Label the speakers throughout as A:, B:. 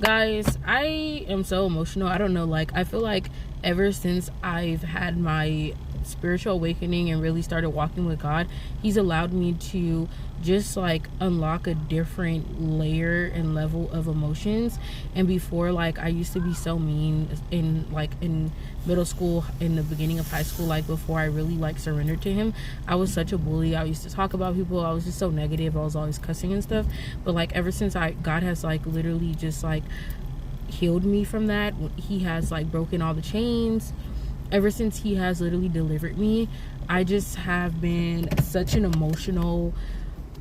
A: Guys, I am so emotional. I don't know, like, I feel like ever since I've had my spiritual awakening and really started walking with God, he's allowed me to just like unlock a different layer and level of emotions. And before, like, I used to be so mean in middle school, in the beginning of high school, like before I really like surrendered to him. I was such a bully. I used to talk about people. I was just so negative. I was always cussing and stuff. But like ever since God has like literally just like healed me from that, he has like broken all the chains. Ever since he has literally delivered me, I just have been such an emotional,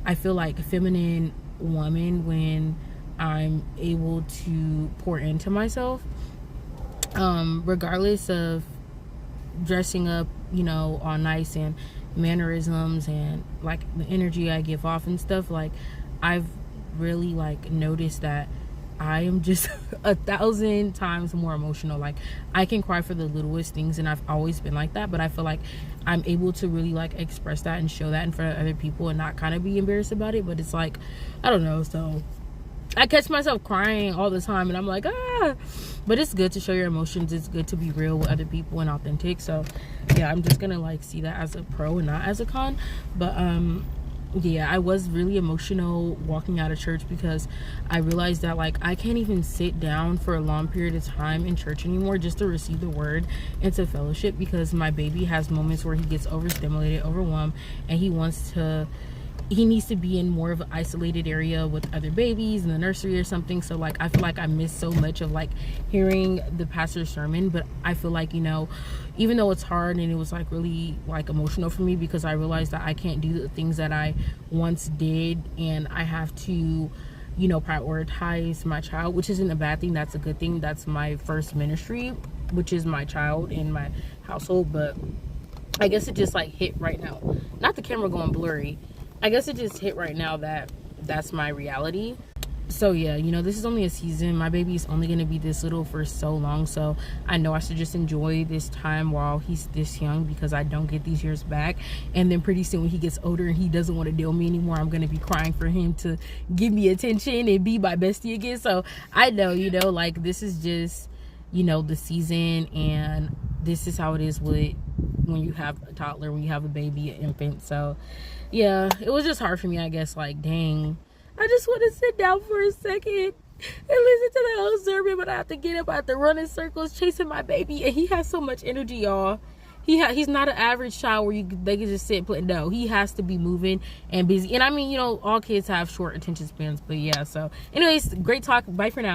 A: I feel like, feminine woman when I'm able to pour into myself, regardless of dressing up, you know, all nice and mannerisms and like the energy I give off and stuff. Like, I've really like noticed that I am just 1,000 times more emotional. Like, I can cry for the littlest things, and I've always been like that, but I feel like I'm able to really like express that and show that in front of other people and not kind of be embarrassed about it. But it's like, I don't know, so I catch myself crying all the time, and I'm like, but it's good to show your emotions. It's good to be real with other people and authentic. So yeah, I'm just gonna like see that as a pro and not as a con. But yeah, I was really emotional walking out of church because I realized that like I can't even sit down for a long period of time in church anymore just to receive the word and to fellowship, because my baby has moments where he gets overstimulated, overwhelmed, and he needs to be in more of an isolated area with other babies in the nursery or something. So like I feel like I miss so much of like hearing the pastor's sermon. But I feel like, you know, even though it's hard and it was like really like emotional for me, because I realized that I can't do the things that I once did, and I have to, you know, prioritize my child, which isn't a bad thing. That's a good thing. That's my first ministry, which is my child in my household. But I guess it just like hit right now, not the camera going blurry, I guess it just hit right now that that's my reality. So yeah, you know, this is only a season. My baby is only going to be this little for so long. So I know I should just enjoy this time while he's this young, because I don't get these years back. And then pretty soon when he gets older and he doesn't want to deal with me anymore, I'm going to be crying for him to give me attention and be my bestie again. So I know, you know, like this is just, you know, the season, and this is how it is with when you have a toddler, when you have a baby, an infant. So yeah, it was just hard for me, I guess. Like, dang, I just want to sit down for a second and listen to the whole sermon, but I have to get up, I have to run in circles chasing my baby. And he has so much energy, y'all. He's not an average child where they can just sit and play. No, he has to be moving and busy. And I mean, you know, all kids have short attention spans. But yeah, so anyways, great talk. Bye for now.